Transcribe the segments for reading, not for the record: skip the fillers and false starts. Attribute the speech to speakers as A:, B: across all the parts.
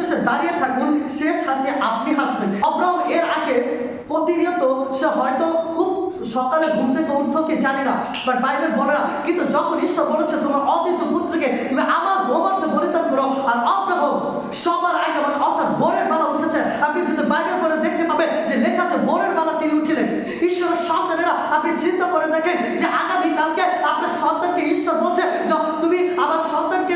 A: বিশ্বাসে দাঁড়িয়ে থাকুন, শেষ হাসি আপনি হাসবেন। অব্রাহাম এর আগে প্রতিনিয়ত সে হয়তো খুব সকালে ঘুম থেকে উঠতো কি জানি না, বাট বাইবেল বলে না, কিন্তু যখন ঈশ্বর বলেছে তোমার অদ্বিতীয় পুত্রকে তুমি আমার গোবরকে বলিদান করো, আর অব্রাহাম সবার আগে অর্থাৎ ভোরের বেলা উঠেছে। আপনি যদি বাইবেল পড়ে দেখতে পাবেন যে লেখা আছে ভোরের বেলা তিনি উঠিলেন। ঈশ্বরের সন্তানেরা আপনি চিন্তা করে দেখেন যে আগামীকালকে আপনার সন্তানকে ঈশ্বর বলছে তুমি আমার সন্তানকে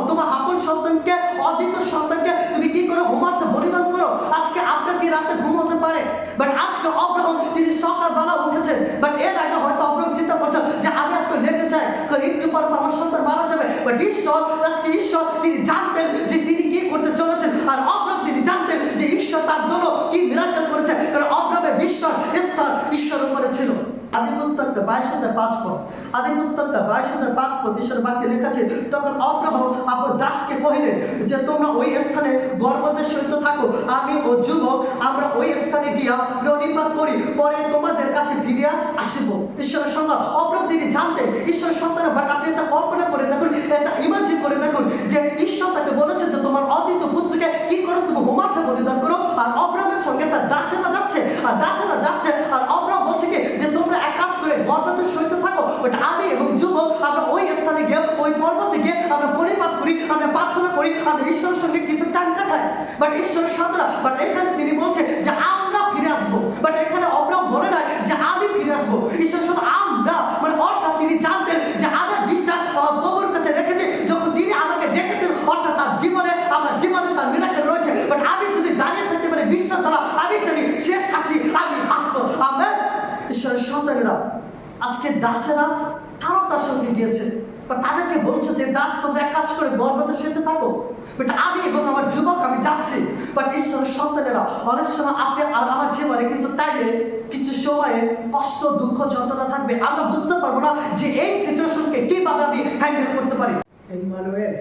A: তোমার আপন সন্তানকে অদ্বিতীয় সন্তানকে তুমি কি করে হোমার্থে বলিদান করো। আজকে আপনার কি রাতে ঘুম হতে পারে, বাট আজকে অব্রাহাম তিনি সকালবেলা উঠেছেন, বাট এর আগে হয়তো অব্রাহাম চিন্তা করছে যে আমি একটু লেটে চাই, কারণ একটু পর আমার সন্তান মারা যাবে। বাট ঈশ্বর তিনি জানতেন যে তিনি কি করতে চলেছেন, আর অব্রাহাম তিনি জানতেন যে ঈশ্বর তার জন্য কি মিরাকেল করেছে, কারণ অব্রাহামের বিশ্বাস ঈশ্বরের উপরে ছিল। আদিপুস্তকটা 22:5 আদিপুস্তকটা 22:5 ঈশ্বরের বাক্যে লেখা আছে, তখন অব্রাহাম আপনার দাসকে কহিলেন যে তোমরা ওই স্থানে গর্ভবতী সহিত থাকো, আমি ও যুবক আমরা ওই স্থানে গিয়া প্রণিপাত করি, পরে তোমাদের কাছে ফিরিয়া আসিব। ঈশ্বরের সন্তান অব্রাহাম তিনি জানতেন ঈশ্বরের সন্তান, বাট আপনি এটা কল্পনা করে দেখুন, এটা ইমাজিন করে দেখুন যে ঈশ্বর তাকে বলেছে যে তোমার অদ্বিতীয় পুত্রকে কি করো তুমি হোমার্থে বলিদান করো, আর অব্রাহামের সঙ্গে তার দাসেরা যাচ্ছে আর অব্রাহাম বলছে কি যে তোমরা এক কাজ করে গর্ভবতী সহিত থাকো, বাট আমি এবং যুবক আমরা ওই স্থানে গিয়ে ওই পর্বতে গিয়ে আমরা পরিপাত করি, আমরা প্রার্থনা করি, আমরা ঈশ্বরের সঙ্গে কিছু টাইম কাটাই। বাট ঈশ্বরের সন্তান, বাট এখানে তিনি বলছে যে আমরা ফিরে আসবো, বাট এখানে অব্রাহাম বলে না যে আমি ফিরে আসবো। ঈশ্বরের সন্তান আমরা অর্থাৎ তিনি জানতেন যে আমার বিশ্বাস আমার প্রভুর কাছে রেখেছে, যখন তিনি আমাকে ডেকেছেন অর্থাৎ তার জীবনে আমার জীবনে তার মিরাকেল রয়েছে, বাট আমি যদি দাঁড়িয়ে থাকতে পারি বিশ্বাস দ্বারা আমি জানি শেষ হাসি আমি আসবো। আমেন। ঈশ্বরের সন্তানেরা আজকে দাসেরা কারো তার সঙ্গে গিয়েছে, বা তাদেরকে বলছে যে দাস তোমরা এক কাজ করে গর্ভবতী সহিত থাকো, বাট আমি এবং আমার যুবক আমি যাচ্ছি। বাট ঈশ্বরের সন্তানেরা অনেক সময় আপনি আর আমার জীবনে কিছু টাইমে কিছু সময়ে কষ্ট দুঃখ যন্ত্রণা থাকবে, আমরা বুঝতে পারবো না যে এই সিচুয়েশনকে কিভাবে আমি হ্যান্ডেল করতে পারি। ইম্মানুয়েল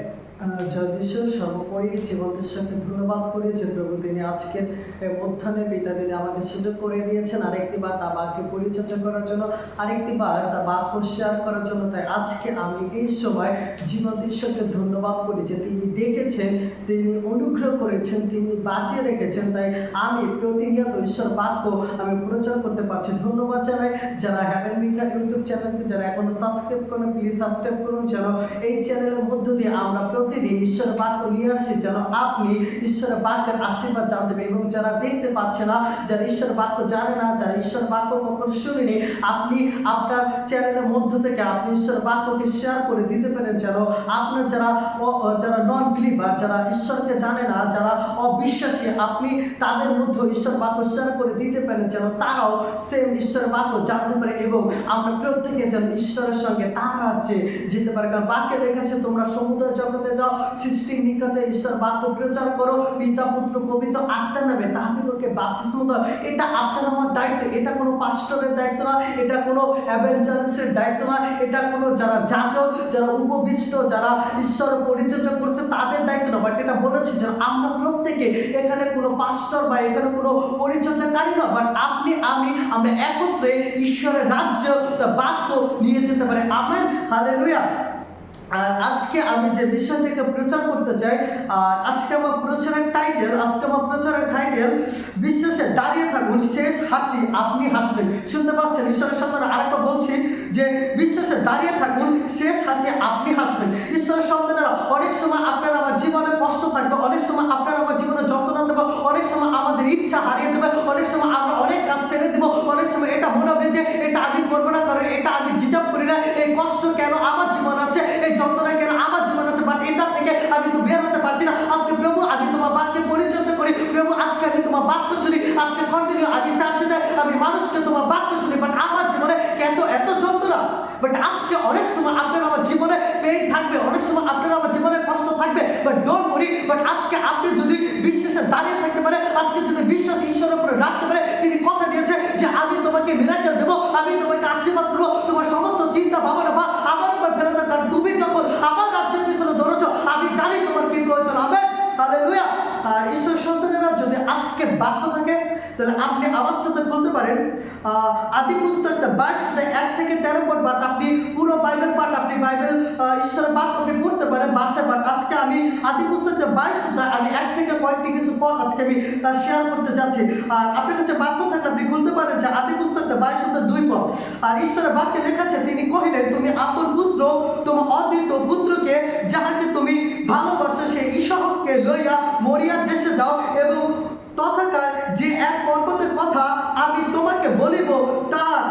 A: যিশু সর্বোপরি জীবনকে ধন্যবাদ করি যে প্রভু তিনি আজকের মধ্যাহ্নে পিতা তিনি আমাকে সুযোগ করে দিয়েছেন আরেকটি বার তার বাক্যে পরিচর্যা করার জন্য, আরেকটি বার তার বাক্য শেয়ার করার জন্য। তাই আজকে আমি এই সময় জীবনকে ধন্যবাদ করি যে তিনি ডেকেছেন, তিনি অনুগ্রহ করেছেন, তিনি বাঁচিয়ে রেখেছেন। তাই আমি প্রতিনিয়ত ঈশ্বর বাক্য আমি প্রচার করতে পারছি। ধন্যবাদ জানাই যারা হ্যাভেন মিডিয়া ইউটিউব চ্যানেলকে যারা এখনো সাবস্ক্রাইব করেন, প্লিজ সাবস্ক্রাইব করুন, যেন এই চ্যানেলের মধ্য দিয়ে আমরা প্রতিদিন ঈশ্বরের বাক্য নিয়ে আসছি, যেন আপনি ঈশ্বরের বাক্যের আশীর্বাদ জানতে পারেন। এবং যারা দেখতে পাচ্ছে না, যারা ঈশ্বরের বাক্য জানে না, যারা ঈশ্বরের বাক্য কখনো শুনেনি, আপনি আপনার চ্যানেলের মধ্য থেকে আপনি ঈশ্বরের বাক্যকে শেয়ার করে দিতে পারেন, যেন আপনার যারা নন বিলিভার, যারা ঈশ্বরকে জানে না, যারা অবিশ্বাসী, আপনি তাদের মধ্যে ঈশ্বর বাক্য শেয়ার করে দিতে পারেন, যেন তারাও সেম ঈশ্বরের বাক্য জানতে পারে এবং আমরা প্রত্যেকে যেন ঈশ্বরের সঙ্গে তার রাজ্যে যেতে পারে। কারণ বাক্যে লেখেছে তোমরা সমুদ্র জগতে যাও, সৃষ্টির নিকটে ঈশ্বর বাক্য প্রচার করো, পিতা পুত্র পবিত্র আত্মার নামে তাহাদিগকে বাপ্তিস্ম দাও। এটা আপনার আমার দায়িত্ব, এটা কোনো পাস্টরের দায়িত্ব না, এটা কোনো এভেঞ্জালিস্টের দায়িত্ব না, এটা কোনো যারা যাজক, যারা উপবিষ্ট, যারা ঈশ্বর পরিচর্যা করছে তাদের দায়িত্ব না, বাট এটা বলেছে যে আমরা প্রত্যেকে এখানে কোনো পাস্টর বা এখানে কোনো পরিচর্যাকারী না, বাট আপনি আমি আমরা একত্রে ঈশ্বরের রাজ্য বাক্য নিয়ে যেতে পারি। Amen, hallelujah. আর আজকে আমি যে বিষয়টাকে প্রচার করতে চাই, আর আজকে আমার প্রচারের টাইটেল বিশ্বাসে দাঁড়িয়ে থাকুন, শেষ হাসি আপনি হাসবেন। শুনতে পাচ্ছেন ঈশ্বরের সন্তান, আরেকটা বলছি যে বিশ্বাসে দাঁড়িয়ে থাকুন, শেষ হাসি আপনি হাসবেন। ঈশ্বরের সন্তানেরা অনেক সময় আপনার আমার জীবনে কষ্ট থাকবে, অনেক সময় আপনার আমার জীবনে যন্ত্রণা থাকবে, অনেক সময় আমাদের ইচ্ছা হারিয়ে যাবে, অনেক সময় আমরা অনেক কাজ ছেড়ে দিব, অনেক সময় এটা মনে হবে যে এটা আমি করবো না, কারণ এটা আমি ডিজার্ভ করি না, এই কষ্ট কেন আমার জীবন আছে, এই যন্ত্রণা কেন আমার জীবন আছে, বাট এটা থেকে আমি তো বের হতে পারছি না। আজকে প্রভু আমি তোমার বাক্যে পরিচর্যা করি, প্রভু আজকে আমি তোমার বাক্য শুনি, আজকে কন্টিনিউ আমি চার্চে যাই, আমি মানুষকে তোমার বাক্য শুনি, বাট আমার জীবনে কেন এত যন্ত্রণা। বাট আজকে অনেক সময় আপনার আমার জীবনে পেইন থাকবে, অনেক সময় আপনার আমার জীবনে কষ্ট থাকবে, বাট ডোন্ট ওয়ারি। বাট আজকে আপনি যদি বিশ্বাসে দাঁড়িয়ে থাকতে পারে, আজকে যদি বিশ্বাস ঈশ্বরের উপরে রাখতে পারে, তিনি কথা দিয়েছে যে আমি তোমাকে মিরাকেল দেবো, আমি তোমাকে আশীর্বাদ দেবো, তোমার সমস্ত চিন্তা ভাবনা বা আমার উপর ফেলে দাও, কারণ তুমি যখন আমার রাজ্যের পিছনে দৌড়েছ আমি জানি তোমার কি প্রয়োজন। Amen, hallelujah. আর ঈশ্বর সন্তানেরা যদি আজকে বাক্য থাকে তাহলে আপনি আমার সাথে বলতে পারেন আদি পুস্তক 22:1-13 পর্যন্ত আপনি পুরো বাইবেল পাঠ, আপনি বাইবেল ঈশ্বরের বাক্য আপনি পড়তে পারেন বাসে। বাট আজকে আমি আদি পুস্তক 22 আমি 1 থেকে কয়েকটি কিছু পদ আজকে আমি শেয়ার করতে যাচ্ছি। আর আপনার কাছে বাক্য থাকলে আপনি খুলতে পারেন যে আদি পুস্তক 22:2 পদ। আর ঈশ্বরের বাক্যে লেখা আছে, তিনি কহিলেন, তুমি আপন পুত্র তোমার অদ্বিতীয় পুত্রকে যাহাকে তুমি ভালোবাসো সেই ইসহাককে লইয়া মরিয়ার দেশে যাও এবং তথাকার যে এক পর্বতের কথা আমি তোমাকে বলিব তাহার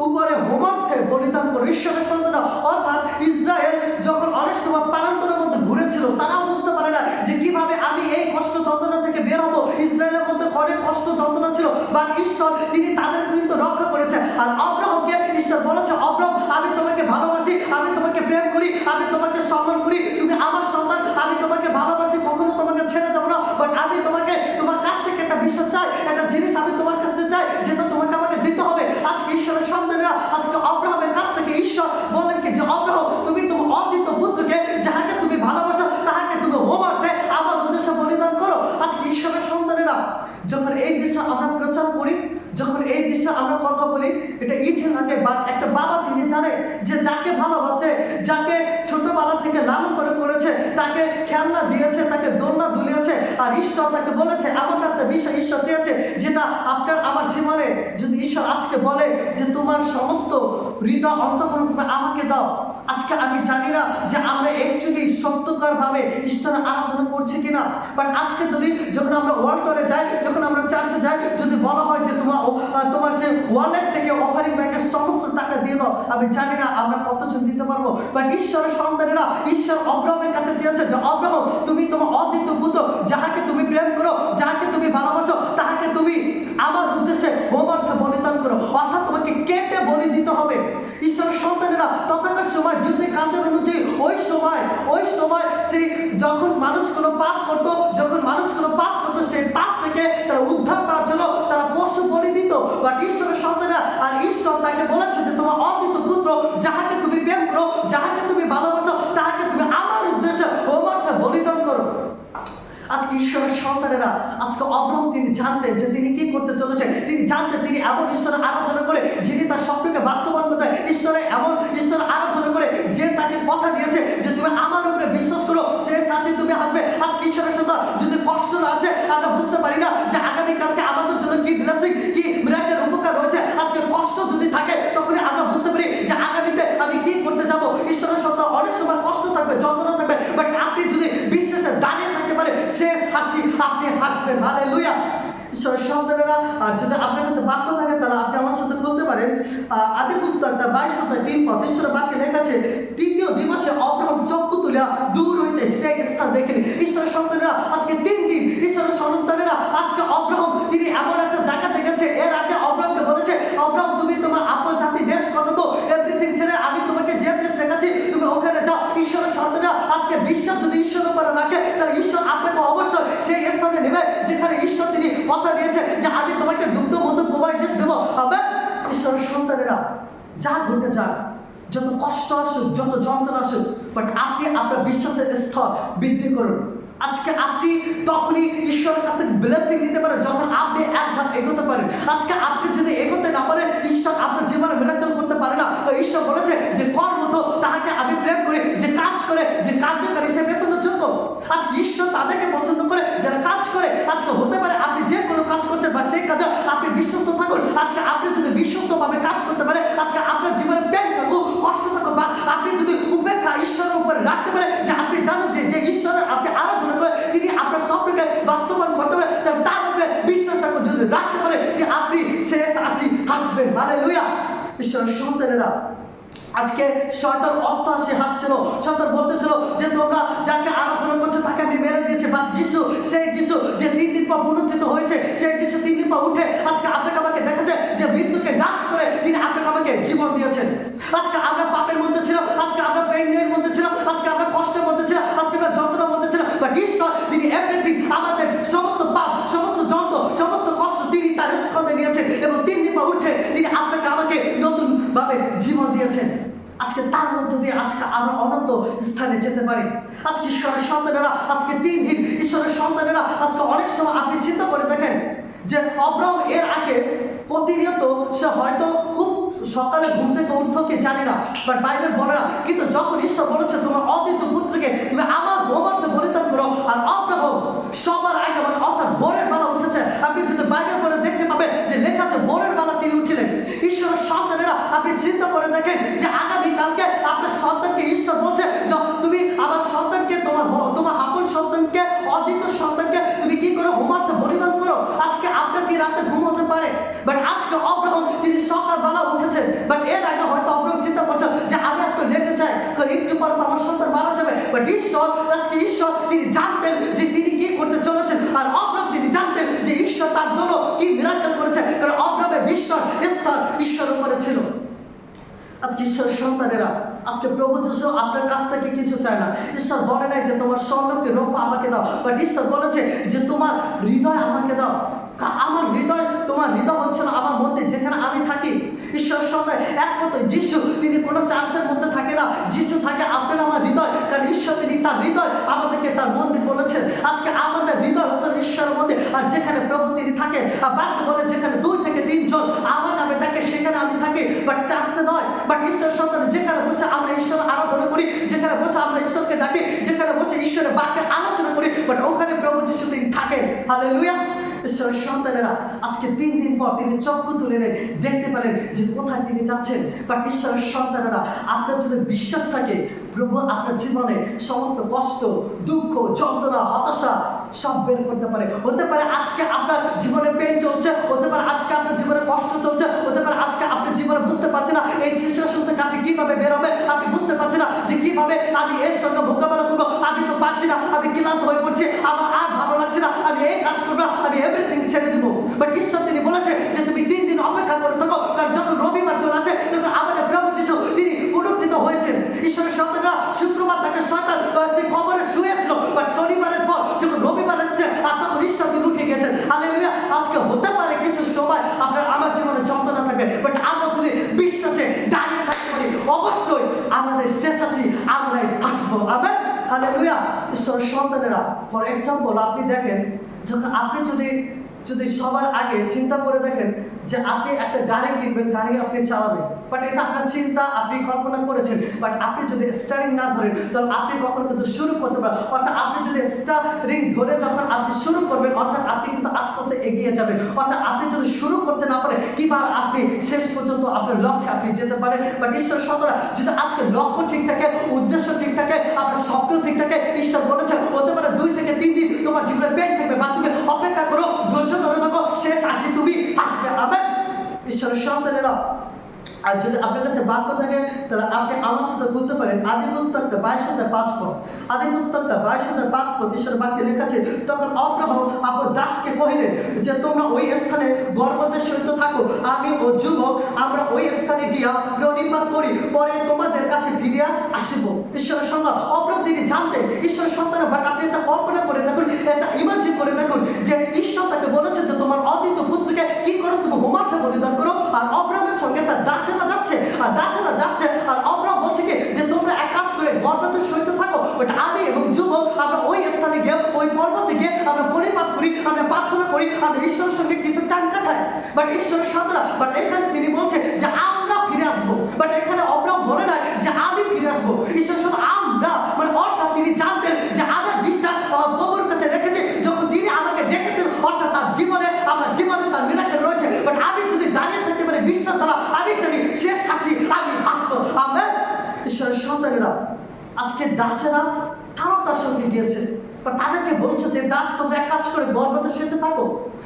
A: উপরে হোমার্থে বলিদান করো। ঈশ্বরের সন্তানরা, অর্থাৎ ইসরায়েল যখন অনেক সময় পালান্তরের মধ্যে ঘুরেছিল, তারাও বুঝতে পারে না যে কিভাবে আমি এই কষ্ট যন্ত্রণা থেকে বের হবো। ইসরায়েলের মধ্যে অনেক কষ্ট যন্ত্রণা ছিল, বাট ঈশ্বর তিনি তাদের কিন্তু রক্ষা করেছে। আর আব্রাহামকে ঈশ্বর বলেছে, আব্রাহাম আমি তোমাকে ভালোবাসি, আমি তোমাকে প্রেম করি, আমি তোমাকে সম্মান করি, তুমি আমার সন্তান, আমি তোমাকে ভালোবাসি, কখনো তোমাকে ছেড়ে যাবো না। বাট আমি তোমাকে তোমার কাছ থেকে একটা বিষয় চাই, একটা জিনিস আমি তোমার কাছ থেকে চাই, যেটা তোমাকে আমাকে দিতে হবে। আজকে ঈশ্বরের সন্তানেরা, আজকে আব্রাহামের কাছ থেকে ঈশ্বর বললেন কি যে আব্রাহাম তুমি তোমার অদ্বিতীয় পুত্রকে যাহাকে তুমি ভালোবাসো তাহাকে তুমি হোমার্থে আমার উদ্দেশ্যে বলিদান করো। আজকে ঈশ্বরের সন্তানেরা, যখন এই বিষয় আমরা প্রচার করি, যখন এই বিষয়ে আমরা কথা বলি, এটা ইচ্ছে থাকে বা একটা বাবা তিনি জানে যে যাকে ভালোবাসে, যাকে ছোটবেলা থেকে লালন করে করেছে, তাকে খেলনা দিয়েছে, তাকে দোলনা দুলিয়েছে, আর ঈশ্বর তাকে বলেছে এমন একটা বিষয় ঈশ্বর দিয়েছে যেটা আপনার আমার জীবনে যদি ঈশ্বর আজকে বলে যে তোমার সমস্ত হৃদয় অন্তঃকরণ তুমি আমাকে দাও। আজকে আমি জানি না যে আমরা অ্যাকচুয়ালি সত্যকার ভাবে ঈশ্বরের আরাধনা করছি কিনা, বাট আজকে যদি যখন আমরা ওয়ার্ল্ডে যাই, যখন আমরা চার্চে যাই, যদি বলা হয় যে তোমার সেই ওয়ালেট থেকে অফারিং ব্যাংকের সমস্ত টাকা দিয়ে দাও, আমি জানি না আমরা কতজন দিতে পারবো। বাট ঈশ্বরের সন্তানেরা, ঈশ্বর আব্রাহামের কাছে চেয়েছে যে আব্রাহাম তুমি তোমার অদ্বিতীয় পুত্র যাহাকে তুমি প্রেম করো, যাহাকে তুমি ভালোবাসো, তাহাকে তুমি আমার উদ্দেশ্যে হোমার্থে বলিদান করো, অর্থাৎ তোমাকে কেটে বলি দিতে হবে। ঈশ্বরের সন্তানেরা তখনকার সময় যদি কাজের অনুযায়ী ওই সময় সেই যখন মানুষ কোনো পাপ করতো, সেই পাপ থেকে তারা উদ্ধার পাওয়ার জন্য তারা পশু বলি দিত। বাট ঈশ্বরের সন্তানেরা, আর ঈশ্বর তাকে বলেছে যে তোমার অদ্বিতীয় পুত্র যাহাকে তুমি প্রেম করো, যাহাকে তুমি ভালোবাসো, তাহাকে তুমি আমার উদ্দেশ্যে হোমার্থে বলিদান করো। আজকে ঈশ্বরের সন্তানেরা, আজকে আব্রাহাম তিনি জানতেন যে তিনি কি করতে চলেছে, তিনি জানতেন তিনি এমন ঈশ্বরের আরাধনা করে যিনি তার স্বপ্নকে বাস্তবায়ন করতে, ঈশ্বরের আরাধনা করে যে তাকে কথা দিয়েছে যে তুমি আমার উপরে বিশ্বাস করো, সে শাসি তুমি হাসবে। আজকে ঈশ্বরের সন্তান, যদি কষ্ট আছে আমরা বুঝতে পারি না যে আগামীকালকে আমাদের জন্য কি ব্লেসিং, কি মিরাকেল উপকার রয়েছে, আজকে কষ্ট যদি থাকে তখনই আমরা বুঝতে পারি যে আগামীতে আমি কি করতে যাব। ঈশ্বরের সন্তান, অনেক সময় কষ্ট থাকবে, যন্ত্রণা থাকবে, বাট আপনি যদি বিশ্বাসে দাঁড়িয়ে থাকতে পারে শেষ হাসি আপনি হাসবেন। হালেলুয়া। ঈশ্বরের সন্তানেরা, আর যদি আপনার কাছে বাক্য থাকে তাহলে আপনি আমার সাথে বলতে পারেন আদি পুস্তক 22:3 পদ। ঈশ্বরের বাক্যে লেখা আছে, তৃতীয় দিবসে আব্রাহাম চক্ষু তুলিয়া দূর হইতে সেই স্থান দেখেনি। ঈশ্বরের সন্তানেরা, আজকে 3 দিন ঈশ্বরের সন্তানেরা, আজকে আব্রাহাম তিনি এমন একটা জায়গা দেখেছে। এর আগে আব্রাহামকে বলেছে, আব্রাহাম তুমি তোমার আপন জাতি দেশ কত তো এভরিথিং ছেড়ে আমি তোমাকে যে দেশ দেখাচ্ছি তুমি ওখানে যাও। ঈশ্বরের সন্তানেরা, আজকে বিশ্বাস যদি ঈশ্বরের উপরে রাখে তাহলে ঈশ্বর আপনাকে অবশ্যই সেই স্থানে নেবে যেখানে ঈশ্বর তিনি কথা দিয়েছে যে আমি তোমাকে দুগ্ধ মধু প্রবাহিত দেশ দেবো। আবার ঈশ্বরের সন্তানেরা, যা ঘটে যাক, যত কষ্ট আসুক, যত যন্ত্রণা আসুক, বাট আপনি আপনার বিশ্বাসের স্তর বৃদ্ধি করুন। আজকে আপনি তখনই ঈশ্বরের কাছ থেকে ব্লেসিং নিতে পারেন যখন আপনি এক ধাপ এগোতে পারেন। আজকে আপনি যদি এগোতে না পারেন, ঈশ্বর আপনার জীবনে মিরাকেল করতে পারে না। তো ঈশ্বর বলেছে যে কর্মঠ তাহাকে আমি প্রেম করি, যে কাজ করে, যে কার্যকারী সে বেতনের যোগ্য। আজকে ঈশ্বর তাদেরকে পছন্দ করে যারা কাজ করে। আজকে হতে পারে আপনি যে কোনো কাজ করতে পারেন, সেই কাজে আপনি বিশ্বস্ত থাকুন। আজকে আপনি যদি বিশ্বস্তভাবে কাজ করতে পারেন, আজকে আপনার জীবনে প্রেম থাকুক, কষ্ট থাকুক, বা আপনি যদি উপেক্ষা ঈশ্বরের উপরে রাখতে পারেন, যে আপনি জানেন যে ঈশ্বরের আপনি আরাধনা করে তিনি আপনার স্বপ্নকে বাস্তবায়ন করতে পারে, তার উপরে বিশ্বাস থাকুন। যদি রাখতে পারে যে আপনি শেষ হাসি হাসবেন। হালেলুয়া। ঈশ্বরের সন্তানেরা, আজকে শয়তান অর্থ আসে হাসছিল। শয়তান বলতেছিল যে তোমরা যাকে আরাধনা করছো তাকে আমি মেরে দিয়েছি। বা যিশু, সেই যিশু যে 3 দিন পর পুনরুত্থিত হয়েছে, সেই যিশু 3 দিন পর উঠে আজকে আপনাকে আমাকে দেখাচ্ছে যে মৃত্যুকে নাশ করে তিনি আপনাকে আমাকে জীবন দিয়েছেন। আজকে আমরা পাপের মধ্যে ছিলাম, আজকে আমরা পেইনের মধ্যে ছিলাম, আজকে আমরা কষ্টের মধ্যে ছিলাম, আজকে আমরা যন্ত্রণার মধ্যে ছিলাম, বাট ঈশ্বর তিনি এভরিথিং আমাদের সমস্ত পাপ, সমস্ত যন্ত্র, সমস্ত কষ্ট তিনি তার স্কন্ধে নিয়েছেন এবং 3 দিন পর উঠে তিনি আপনাকে আমাকে নতুন ভাবে জীবন দিয়েছেন। আজকে তার মধ্য দিয়ে আজকে আমরা অনন্ত স্থানে যেতে পারি। আজকে ঈশ্বরের সন্তানেরা, আজকে 3 দিন ঈশ্বরের সন্তানেরা, আজকে অনেক সময় আপনি চিন্তা করে দেখেন যে আব্রাহাম এর আগে প্রতিনিয়ত সে হয়তো খুব সকালে ঘুম থেকে উঠতো কি জানি না, বাট বাইবেল বলে না, কিন্তু যখন ঈশ্বর বলেছে তোমার অদ্বিতীয় পুত্রকে তুমি আমার হোমার্থে বলিদান করো, আর আব্রাহাম সবার আগে রাতে ঘুম হতে পারে, বাট আজকে অব্রাহাম তিনি সকালবেলা উঠেছেন, বাট এর আগে হয়তো অব্রাহাম চিন্তা করছেন যে আমি একটু লেটে চাই, কারণ একটু পরে তো আমার সন্তান মারা যাবে। বাট ঈশ্বর তিনি জানতেন যে তিনি কি করতে চলেছেন, আর অব্রাহাম তিনি জানতেন যে ঈশ্বর তার জন্য কি মিরাকেল করেছে, কারণ অব্রাহামের বিশ্বাস ঈশ্বরের উপরে ছিল। আজকে ঈশ্বরের সন্তানেরা, আজকে প্রভু যিশু আপনার কাছ থেকে কিছু চায় না। ঈশ্বর বলে নাই যে তোমার স্বর্ণকে রূপা আমাকে দাও, বাট ঈশ্বর বলেছে যে তোমার হৃদয় আমাকে দাও। আমার হৃদয়, তোমার হৃদয় হচ্ছে না আমার মধ্যে, যেখানে আমি থাকি। ঈশ্বরের সন্তান একমাত্র যিশু, তিনি কোনো চার্চের মধ্যে থাকে না, যিশু থাকে আপনার আমার হৃদয়, কারণ ঈশ্বর তিনি তার হৃদয় আমাদেরকে তার মন্দির বলেছেন। আজকে আমাদের হৃদয় হচ্ছে ঈশ্বরের মধ্যে, আর যেখানে প্রভু তিনি থাকে, আর বাক্য বলে যেখানে 2 থেকে 3 জন আমার নামে থাকে সেখানে আমি থাকি, বাট চার্চে নয়। বাট ঈশ্বরের সন্তান যেখানে বসে আমরা ঈশ্বর আরাধনা করি, যেখানে বসে আমরা ঈশ্বরকে ডাকি, যেখানে বসে ঈশ্বরের বাক্যের আলোচনা করি, বাট ওখানে প্রভু যিশু তিনি থাকেন। হালেলুয়া। ঈশ্বরের সন্তানেরা, আজকে 3 দিন পর তিনি চক্ষু তুলে দেখতে পেলেন যে কোথায় তিনি যাচ্ছেন। বাট ঈশ্বরের সন্তানেরা, আপনার যদি বিশ্বাস থাকে, প্রভু আপনার জীবনে সমস্ত কষ্ট, দুঃখ, যন্ত্রণা, হতাশা সব বের করতে পারে। হতে পারে আজকে আপনার জীবনে পেন চলছে, হতে পারে আজকে আপনার জীবনে কষ্ট চলছে, হতে পারে আজকে আপনার জীবনে বুঝতে পারছেন না এই সিচুয়েশন থেকে আপনি কিভাবে বের হবে, আপনি বুঝতে পারছেন না যে কিভাবে আমি এর সঙ্গে মোকাবেলা করবো, আমি তো পারছি না, আমি ক্লান্ত হয়ে পড়ছি, আমার আর ভালো লাগছে না, আমি এই কাজ করবো, আমি এভরিথিং ছেড়ে দিব। বাট ঈশ্বর তিনি বলেছে যে তুমি 3 দিন অপেক্ষা করে থাকো, কারণ যখন রবিবার চলে আসে তখন আমাদের প্রভু যিশু তিনি পুনরুত্থিত হয়েছেন। ঈশ্বরের সন্তানরা, শুক্রবার তাকে শয়তান সেই কবরে শুয়েছিল, বাট শনিবারের পর যখন রবিবার এসেছে আর তখন ঈশ্বর তিনি উঠে গেছেন। হালেলুয়া। আজকে হতে পারে কিছু সময় আপনার আমার জীবনে যন্ত্রণা থাকবে, বাট আমরা যদি বিশ্বাসে দাঁড়িয়ে থাকতে পারি, অবশ্যই আমাদের শেষ আসি আমরাই আসবো। আমেন। হালেলুয়া। ঈশ্বরের সন্তানেরা, ফর এক্সাম্পল আপনি দেখেন, যখন আপনি যদি সবার আগে চিন্তা করে দেখেন যে আপনি একটা গাড়ি কিনবেন, গাড়ি আপনি চালাবেন, বাট এটা আপনার চিন্তা, আপনি কল্পনা করেছেন, বাট আপনি যদি স্টারিং না ধরেন তাহলে আপনি কখনো কিন্তু শুরু করতে পারেন। অর্থাৎ আপনি যদি স্টারিং ধরে যখন আপনি শুরু করবেন, অর্থাৎ আপনি কিন্তু আস্তে আস্তে এগিয়ে যাবেন। অর্থাৎ আপনি যদি শুরু করতে না পারেন, কিভাবে আপনি শেষ পর্যন্ত আপনার লক্ষ্যে আপনি যেতে পারেন। বাট ঈশ্বর সন্তানরা, যদি আজকে লক্ষ্য ঠিক থাকে, উদ্দেশ্য ঠিক থাকে, আপনার স্বপ্ন ঠিক থাকে, ঈশ্বর বলেছে হতে পারে 2 থেকে 3 দিন তোমার জীবনে পেন থাকবে, বা তুমি অপেক্ষা করো, ধৈর্য ধরে থাকো, শেষ আসি তুমি আসবে। আমেন। ঈশ্বরের সন্তানেরা, আর যদি আপনার কাছে বাক্য থাকে তাহলে আপনি আমার সাথে বলতে পারেন আদি পুস্তকটা 22:5 পদ। আদি পুস্তকটা 22:5 পদ ঈশ্বরের বাক্যে লেখা আছে, তখন অব্রাহাম আপনার দাসকে কহিলেন যে তোমরা ওই স্থানে গর্ভবতী সহিত থাকো, আমি ও যুবক আমরা ওই স্থানে গিয়া প্রণিপাত করি, পরে তোমাদের কাছে ফিরিয়া আসিব। ঈশ্বরের সন্তান অব্রাহাম তিনি জানতেন ঈশ্বরের সন্তান, বাট আপনি এটা কল্পনা করে দেখুন, এটা ইমাজিন করে দেখুন যে ঈশ্বর তাকে বলেছে যে তোমার অদ্বিতীয় পুত্রকে কি করো, তুমি হোমার্থে বলিদান করো। আর অব্রাহামের সঙ্গে তার দাসেরা যাচ্ছে, আর অব্রাহাম বলছে কি যে তোমরা এক কাজ করে গর্ভবতী সহিত থাকো, বাট আমি এবং যুবক আমরা ওই স্থানে গিয়ে ওই পর্বতে গিয়ে আমরা পরিপাত করি, আমরা প্রার্থনা করি, আমরা ঈশ্বরের সঙ্গে কিছু টাইম কাটাই। বাট ঈশ্বরের সন্তান, বাট এখানে তিনি বলছে যে আমরা ফিরে আসবো, বাট এখানে অব্রাহাম বলে না যে আমি ফিরে আসবো। ঈশ্বর শুধু আমরা, মানে অর্থাৎ তিনি জানতেন যে আমার বিশ্বাস আমার প্রভুর কাছে রেখেছে, যখন তিনি আমাকে ডেকেছেন, অর্থাৎ তার জীবনে আমার জীবনে তার মিরাকেল রয়েছে। বাট আমি যদি দাঁড়িয়ে থাকতে পারি বিশ্বাস দ্বারা, আমি জানি শেষ আসি আমি আসবো। আমেন। ঈশ্বরের সন্তানেরা, আজকে দাসেরা তারাও তার সঙ্গে গিয়েছে, বা তাদেরকে বলছে যে দাস তোমরা এক কাজ করে গর্ভবতী সহিত থাকো,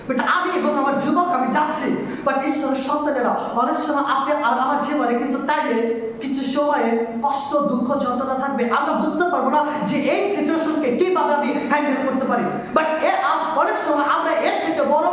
A: বাট আমি এবং আমার যুবক আমি যাচ্ছি। বাট ঈশ্বরের সন্তানেরা, অনেক সময় আপনি আর আমার জীবনে কিছু টাইমে কিছু সময়ে কষ্ট, দুঃখ, যন্ত্রণা থাকবে, আমরা বুঝতে পারবো না যে এই সিচুয়েশনকে কিভাবে আমি হ্যান্ডেল করতে পারি। বাট অনেক সময় আমরা এর থেকে বড়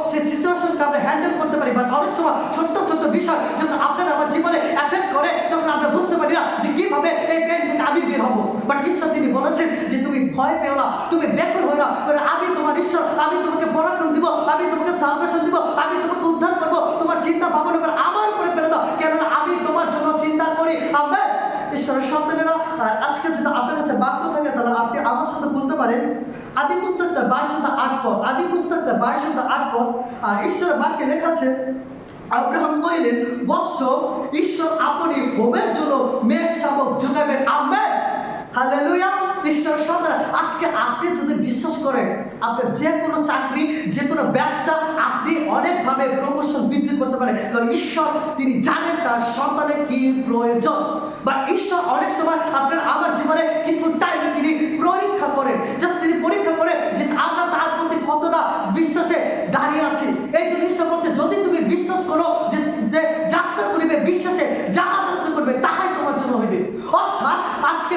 A: সেই সিচুয়েশনকে আমরা হ্যান্ডেল করতে পারি, বাট অনেক সময় ছোট্ট বিষয় যখন আপনার আমার জীবনে অ্যাফেক্ট করে, তখন আমরা বুঝতে পারি না যে কিভাবে এই পেন থেকে আমি বের হবো। বাট ঈশ্বর তিনি বলেছেন যে তুমি ভয় পেও না, তুমি বেকুল হও না, কারণ আমি তোমার ঈশ্বর, আমি তোমাকে পরাক্রম দিব, আমি তোমাকে সালভেশন দিব, আমি তোমাকে উদ্ধার করবো। তোমার চিন্তা ভাবনা করে আমার উপরে ফেলে দাও, কেননা আমি তোমার জন্য চিন্তা করি। আমেন। ঈশ্বরের সন্তানেরা, আজকে যদি আপনার কাছে বাক্য থাকে তাহলে আপনি আমার সাথে বলতে পারেন আদি পুস্তকটা 22:8 পদ। আদি পুস্তকটা 22:8 পদ। ঈশ্বরের বাক্যে লেখা আছে, আব্রাহাম কহিলেন বৎস, ঈশ্বর আপনি হোমের জন্য মেষ শাবক যোগাবেন। আমেন। হালেলুয়া। ঈশ্বরের সন্তান, আজকে আপনি যদি বিশ্বাস করেন, আপনার যে কোনো চাকরি, যে কোনো ব্যবসা আপনি অনেকভাবে প্রমোশন বৃদ্ধি করতে পারেন, কারণ ঈশ্বর তিনি জানেন তার সন্তানের কি প্রয়োজন। বা ঈশ্বর অনেক সময় আপনার আমার জীবনে কিছু টাইমে তিনি পরীক্ষা করেন, জাস্ট তিনি পরীক্ষা করে যে আমরা তার প্রতি কতটা বিশ্বাসে দাঁড়িয়ে আছি। এই জন্য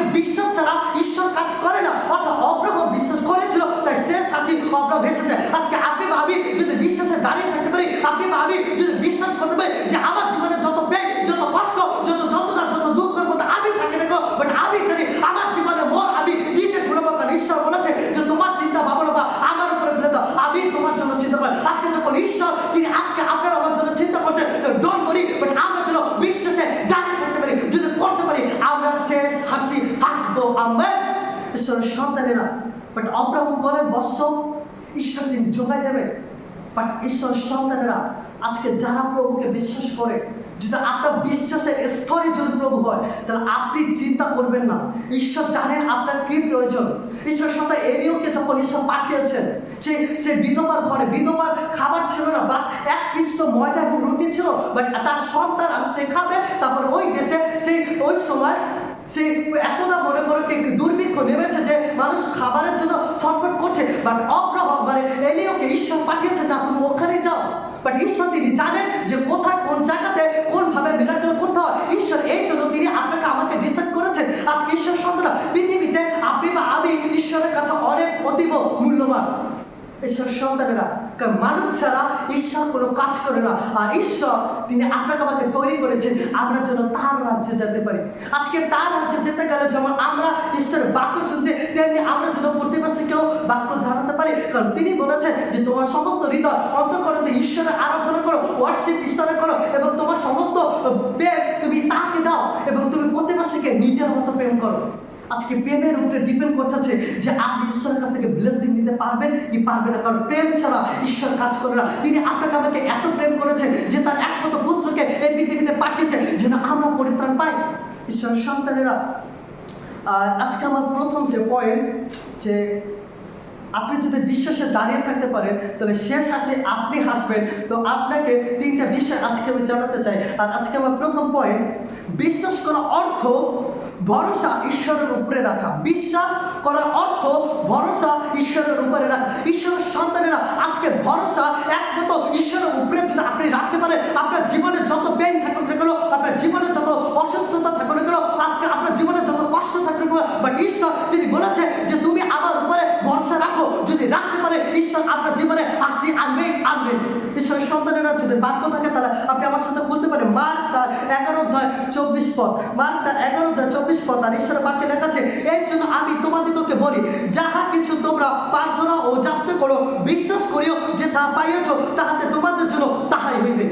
A: আজকে বিশ্বাস ছাড়া ঈশ্বর কাজ করে না। অর্থাৎ অব্রাহাম বিশ্বাস করেছিল, তাই শেষ হাসি অব্রাহাম ভেসে যায়। আজকে আপনি বা আমি যদি বিশ্বাসে দাঁড়িয়ে থাকতে পারি, আপনি বা আমি যদি বিশ্বাস করতে পারি যে আমার জীবনে যত পেন, যত কষ্ট, যত যন্ত্রণা, যত দুঃখের মধ্যে আমি থাকি দেখো, বাট আমি জানি আমার জীবনে আমি নিজে গুণবান। ঈশ্বর বলেছে যে তোমার চিন্তা ভাবনা বা আমার উপরে ফেলে দাও, আমি তোমার জন্য চিন্তা করি। আজকে যখন ঈশ্বর তিনি আজকে আপনার আমার জন্য চিন্তা করছে, ডোন্ট ওয়ারি, বাট আমরা যেন বিশ্বাসে দাঁড়িয়ে থাকতে পারি। যদি করতে পারি আমরা শেষ হাসি হাসবো। আমেন। ঈশ্বরের সন্তানেরা, বাট অব্রাহাম বলেন বৎস ঈশ্বর তিনি যোগাই দেবে। বাট ঈশ্বরের সন্তানেরা, আজকে যারা প্রভুকে বিশ্বাস করে, যদি আপনার বিশ্বাসের স্তরে যদি প্রভু হয়, তাহলে আপনি চিন্তা করবেন না। ঈশ্বর জানেন আপনার কি প্রয়োজন। ঈশ্বর সন্তান এলিয়কে যখন ঈশ্বর পাঠিয়েছেন, সে বিধবার ঘরে, বিধবার খাবার ছিল না, বা এক পিষ্ট ময়দা এবং রুটি ছিল, বাট তার সন্তান আর সে খাবে। তারপরে ওই দেশে সেই ওই সময় সে এতটা মনে করে দুর্ভিক্ষ নেমেছে যে মানুষ খাবারের জন্য ছটফট করছে। বাট অব্রাহাম মানে এলিয়কে ঈশ্বর পাঠিয়েছে, না তুমি ওখানে যাও। বাট ঈশ্বর তিনি জানেন যে কোথায়, কোন জায়গাতে, কোনভাবে মিরাকল করতে হয়। ঈশ্বর এই জন্য তিনি আপনাকে আমাকে ডিসাইড করেছেন। আজকে ঈশ্বর সন্তানরা, পৃথিবীতে আপনি বা আমি ঈশ্বরের কাছে অনেক অতীব মূল্যবান। ঈশ্বর সন্তানেরা, কারণ মানুষ ছাড়া ঈশ্বর কোনো কাজ করে না। আর ঈশ্বর তিনি আপনাকে আমাকে তৈরি করেছেন আমরা যেন তার রাজ্যে যেতে পারি। আজকে তার রাজ্যে যেতে গেলে যেমন আমরা ঈশ্বরের বাক্য শুনছি, তেমনি আমরা যেন প্রতিবেশীকেও বাক্য জানাতে পারি। কারণ তিনি বলেছেন যে তোমার সমস্ত হৃদয় অন্তঃকরণে ঈশ্বরের আরাধনা করো, ওয়ার্শিপ ঈশ্বরের করো, এবং তোমার সমস্ত প্রেম তুমি তাকে দাও, এবং তুমি প্রতিবেশীকে নিজের মতো প্রেম করো। আজকে প্রেমের উপরে ডিপেন্ড করতেছে যে আপনি ঈশ্বরের কাছ থেকে ব্লেসিং নিতে পারবেন কি পারবেন না। কারণ প্রেম ছাড়া ঈশ্বর কাজ করে না। তিনি আপনাকে আমাকে এত প্রেম করেছেন যে তার একমাত্র পুত্রকে এই পৃথিবীতে পাঠিয়েছে যেন আমরা পরিত্রাণ পাই। ঈশ্বরের সন্তানেরা, আজকে আমার প্রথম যে পয়েন্ট, যে আপনি যদি বিশ্বাসে দাঁড়িয়ে থাকতে পারেন তাহলে শেষ হাসি আপনি হাসবেন। তো আপনাকে তিনটা বিষয় আজকে আমি জানাতে চাই। আর আজকে আমার প্রথম পয়েন্ট, বিশ্বাস করা অর্থ ভরসা ঈশ্বরের উপরে রাখা। বিশ্বাস করার অর্থ ভরসা ঈশ্বরের উপরে রাখা। ঈশ্বরের সন্তানেরা, আজকে ভরসা একমাত্র ঈশ্বরের উপরে যদি আপনি রাখতে পারেন, আপনার জীবনে যত পেইন থাকুক না কেন, আপনার জীবনে যত অসুস্থতা থাকুক না কেন, আজকে আপনার জীবনে যত কষ্ট থাকুক না কেন, বাট ঈশ্বর তিনি বলেছে যে তুমি আমার উপরে ভরসা রাখো। যদি রাখতে পারে ঈশ্বর আপনার জীবনে হাসি আনবেন আনবেন। ঈশ্বরের সন্তানেরা, যদি বাক্য থাকে তাহলে আপনি আমার সাথে বলতে পারেন মার্ক তার 11:24 মার্ক তার 11:24। আর ঈশ্বরের বাক্যে লেখা আছে, এই জন্য আমি তোমাদিগকে বলি, যাহা কিছু তোমরা প্রার্থনা ও যাচনা করো, বিশ্বাস করিও যে তা পাইয়াছ, তাহাতে তোমাদের জন্য তাহাই হইবে।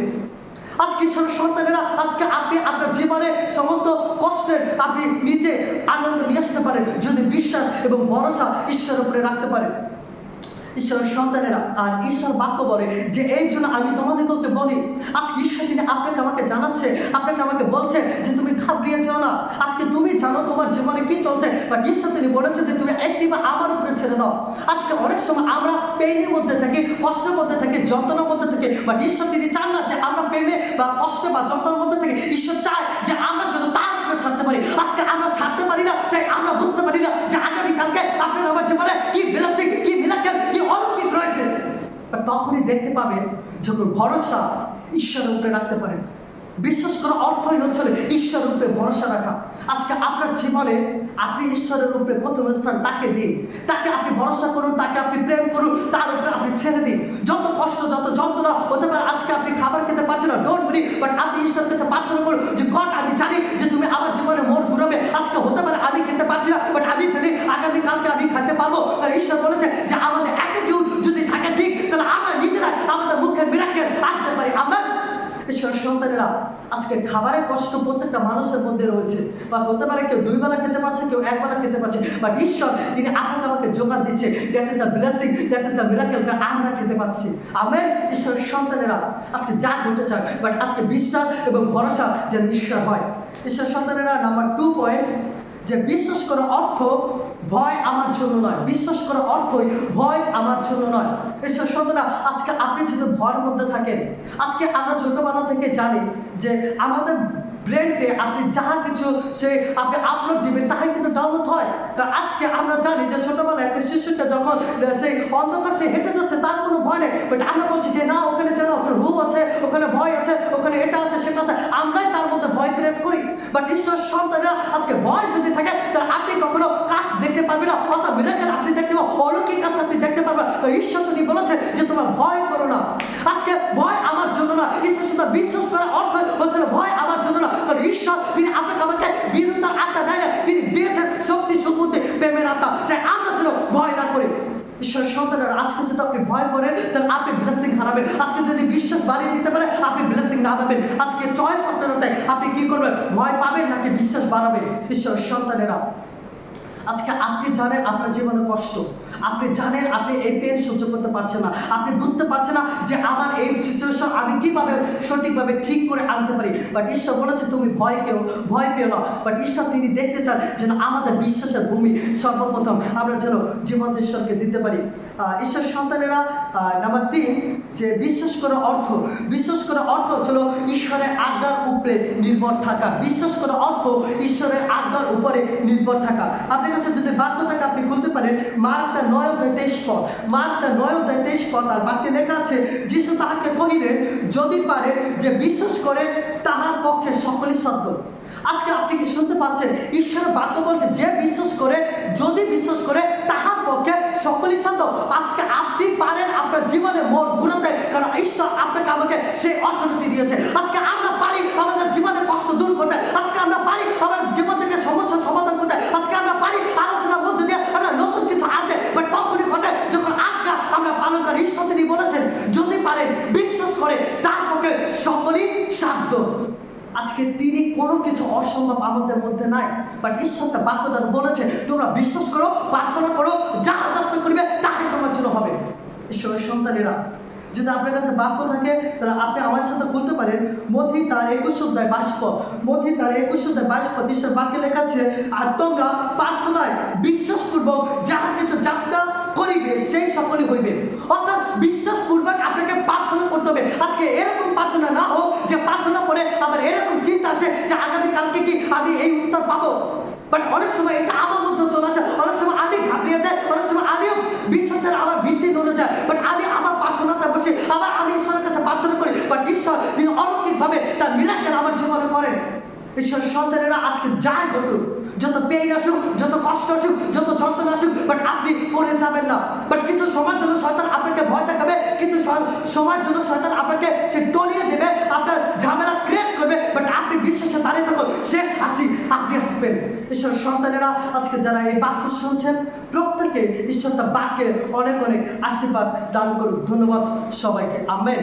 A: আজকে ঈশ্বরের সন্তানেরা, আজকে আপনি আপনার জীবনে সমস্ত কষ্টের আপনি নিজে আনন্দ নিয়ে আসতে পারেন যদি বিশ্বাস এবং ভরসা ঈশ্বরের উপরে রাখতে পারেন। ঈশ্বরের সন্তানেরা, আর ঈশ্বর বাক্য বলে যে এই জন্য আমি তোমাদেরকে বলি। আজকে ঈশ্বর তিনি আপনাকে আমাকে জানাচ্ছে, আপনাকে আমাকে বলছে যে তুমি ঘাবড়িয়ে যাও না। আজকে তুমি জানো তোমার জীবনে কি চলছে, বাট ঈশ্বর তিনি বলেছে যে তুমি একটি বা আমার উপরে ছেড়ে দাও। আজকে অনেক সময় আমরা পেইনের মধ্যে থাকি, কষ্টের মধ্যে থাকি, যন্ত্রণার মধ্যে থাকি, বাট ঈশ্বর তিনি চান না যে আমরা প্রেমে বা কষ্টে বা যন্ত্রণার মধ্যে থাকি। ঈশ্বর চায় যে আমরা যেন তার উপরে ছাড়তে পারি। আজকে আমরা ছাড়তে পারি না, তাই আমরা বুঝতে পারি না যে আগামীকালকে আপনার আমার জীবনে কি ব্লেসিং, কি মিরাকেল, কি অলৌকিক রয়েছে। তখনই দেখতে পাবেন যখন ভরসা ঈশ্বরের উপরে রাখতে পারেন। বিশ্বাস করার অর্থই হচ্ছে ঈশ্বরের উপরে ভরসা রাখা। আজকে আপনার জীবনে আপনি ঈশ্বরের উপরে প্রথম স্থান তাকে দিন, তাকে আপনি ভরসা করুন, তাকে আপনি প্রেম করুন, তার উপরে আপনি ছেড়ে দিন। যত কষ্ট, যত যন্ত্রণা হতে পারে, আজকে আপনি খাবার খেতে পারছেন না, ডোন্ট ওয়ারি, বাট আপনি ঈশ্বরের কাছে প্রার্থনা করুন যে গড, আমি জানি যে তুমি আমার জীবনে মোড় ঘুরাবে। আজকে হতে পারে আমি খেতে পারছি না, বাট আমি জানি আগামীকালকে আমি খেতে পারবো। কারণ ঈশ্বর বলেছে যে আমাদের অ্যাটিটিউড যদি থাকে ঠিক, তাহলে আমরা নিজেরা আমাদের মুখে মিরাকেল আনতে পারি। আমেন। ঈশ্বরের সন্তানেরা, আজকে খাবারের কষ্ট প্রত্যেকটা মানুষের মধ্যে রয়েছে, বা হতে পারে কেউ 2 বেলা খেতে পারছে, কেউ 1 বেলা খেতে পারছে, বাট ঈশ্বর তিনি আপনাকে আমাকে যোগান দিচ্ছে। That is the blessing, that is the miracle, কারণ আমরা খেতে পাচ্ছি। আমেন। ঈশ্বরের সন্তানেরা, আজকে যা ঘটতে চায়, বাট আজকে বিশ্বাস এবং ভরসা যেন ঈশ্বর হয়। ঈশ্বরের সন্তানেরা, নাম্বার 2 পয়েন্ট, যে বিশ্বাস করা অর্থ ভয় আমার জন্য নয়। বিশ্বাস করা অর্থই ভয় আমার জন্য নয়। ঈশ্বর সন্তানেরা, আজকে আপনি যদি ভয়ের মধ্যে থাকেন, আজকে আমরা ছোটবেলা থেকে জানি যে আমাদের ব্রেনটে আপনি যাহা কিছু সে আপনি আপলোড দিবেন তাহাই কিন্তু ডাউনলোড হয়। কারণ আজকে আমরা জানি যে ছোটবেলায় একটা শিশুকে যখন সেই অন্ধকার সে হেঁটে যাচ্ছে তার কোনো ভয় নেই, বাট আমরা বলছি যে না ওখানে চলো, ওখানে হু আছে, ওখানে ভয় আছে, ওখানে এটা আছে সেটা আছে, আমরাই তার মধ্যে ভয় ক্রিয়েট করি। বাট ঈশ্বরের সন্তানেরা আজকে ভয় যদি থাকে তাহলে আপনি কখনো কাজ দেখতে পারবেন না, অথবা মিরাকেল আপনি দেখতে পাবেন, অলৌকিক কাজ আপনি দেখতে পারবেন না। ঈশ্বর তিনি বলেছে যে তোমরা ভয় করো না। আজকে ভয় আমার জন্য না, ঈশ্বর শুধু বিশ্বাস করার অর্থ হচ্ছে ভয় আমার জন্য না, কারণ ঈশ্বর তিনি আপনাকে আমাকে বিরুদ্ধে আত্মা দেয় না, তিনি দিয়েছেন শক্তি, সুবুদ্ধি, প্রেমের আত্মা, তাই আমরা যেন ভয় না করি। ঈশ্বরের সন্তানেরা আজকে যদি আপনি ভয় করেন তাহলে আপনি ব্লেসিং হারাবেন। আজকে যদি বিশ্বাস বাড়িয়ে দিতে পারে আপনি ব্লেসিং না পাবেন। আজকে চয়েস আপনারা চাই, আপনি কি করবেন? ভয় পাবেন নাকি বিশ্বাস বাড়াবেন? ঈশ্বরের সন্তানেরা আজকে আপনি জানেন আপনার জীবনে কষ্ট, আপনি জানেন আপনি এই পেন সহ্য করতে পারছেন না, আপনি বুঝতে পারছেন না যে আমার এই সিচুয়েশন আমি কিভাবে সঠিকভাবে ঠিক করে আনতে পারি। বাট ঈশ্বর বলেছে তুমি ভয় পেও না। বাট ঈশ্বর তিনি দেখতে চান যেন আমাদের বিশ্বাসের ভূমি সর্বপ্রথম আমরা যেন জীবন ঈশ্বরকে দিতে পারি। ঈশ্বর সন্তানেরা নাম্বার 3 যে বিশ্বাস করার অর্থ, বিশ্বাস করার অর্থ হলো ঈশ্বরের আজ্ঞার উপরে নির্ভর থাকা। বিশ্বাস করার অর্থ ঈশ্বরের আজ্ঞার উপরে নির্ভর থাকা। আপনার কাছে যদি বাক্য থাকে আপনি বলতে পারেন মার্ক 9:23 পদ, মার্ক 9:23 পদ, আর বাক্যে লেখা আছে যিশু তাহাকে কহিলেন যদি পারে যে বিশ্বাস করে তাহার পক্ষে সকলই সাধ্য। আজকে আপনি কি শুনতে পাচ্ছেন? ঈশ্বরের বাক্য বলছে যে বিশ্বাস করে, যদি বিশ্বাস করে তাহার পক্ষে সকলই সাধ্য। আজকে আপনি পারেন আপনার জীবনে মোড় ঘুরাতে, কারণ ঈশ্বর আপনাকে আমাকে সেই অর্থনীতি দিয়েছে। আজকে আমরা পারি আমাদের জীবনের কষ্ট দূর করতে, আজকে আমরা পারি আমার জীবন থেকে সমস্যার সমাধান করতে, আজকে আমরা পারি আলোচনার মধ্যে দিয়ে আমরা নতুন কিছু আনতে। বাট তখনই ঘটে যখন আজ্ঞা আমরা পালন করি। ঈশ্বর তিনি বলেছেন যদি পারেন বিশ্বাস করে তার পক্ষে সকলই সাধ্য। আজকে তিনি কোনো কিছু অসম্ভব আমাদের মধ্যে নাই, বাট ঈশ্বর তার বাক্য দ্বারা বলেছে তোমরা বিশ্বাস করো, প্রার্থনা করো, যাহা চেষ্টা করবে তাহাই তোমার জন্য হবে। ঈশ্বরের সন্তানেরা যদি আপনার কাছে বাক্য থাকে তাহলে আপনি আমার সাথে বলতে পারেন মথি তার 21:22 পদ, মথি তার 21:22 পদ ঈশ্বর বাক্যে লেখা আছে আর তোমরা প্রার্থনায় বিশ্বাসপূর্বক যাহা কিছু চেষ্টা করিবে সেই সকলই হইবে। অর্থাৎ বিশ্বাসপূর্বক আপনাকে প্রার্থনা করতে হবে। আজকে এরকম প্রার্থনা না হোক যে প্রার্থনা করে আবার এরকম চিন্তা আসে যে আগামীকালকে কি আমি এই উত্তর পাবো। বাট অনেক সময় এটা আমার মধ্যে চলে আসে, অনেক সময় আমি ঘাবড়িয়ে যাই, অনেক সময় আমিও বিশ্বাসের আমার ভিত্তি নড়ে যায়। বাট আমি আমার প্রার্থনাতে বসে আবার আমি ঈশ্বরের কাছে প্রার্থনা করি, বাট ঈশ্বর তিনি অলৌকিকভাবে তার মিরাকেল আমার জীবনে করেন। ঈশ্বরের সন্তানেরা আজকে যাই ঘটুক, যত পেইন আসুক, যত কষ্ট আসুক, যত যন্ত্রণা আসুক, বাট আপনি পড়ে যাবেন না। বাট কিছু সময়ের জন্য শয়তান আপনাকে ভয় দেখাবে, কিন্তু সময়ের জন্য শয়তান আপনাকে সে টলিয়ে দেবে, আপনার ঝামেলা ক্রিয়েট করবে, বাট আপনি বিশ্বাসে দাঁড়িয়ে থাকুন, শেষ হাসি আপনি আসবেন। ঈশ্বরের সন্তানেরা আজকে যারা এই বাক্য শুনছেন প্রত্যেকে ঈশ্বর তার বাক্যে অনেক অনেক আশীর্বাদ দান করুক। ধন্যবাদ সবাইকে, আমেন।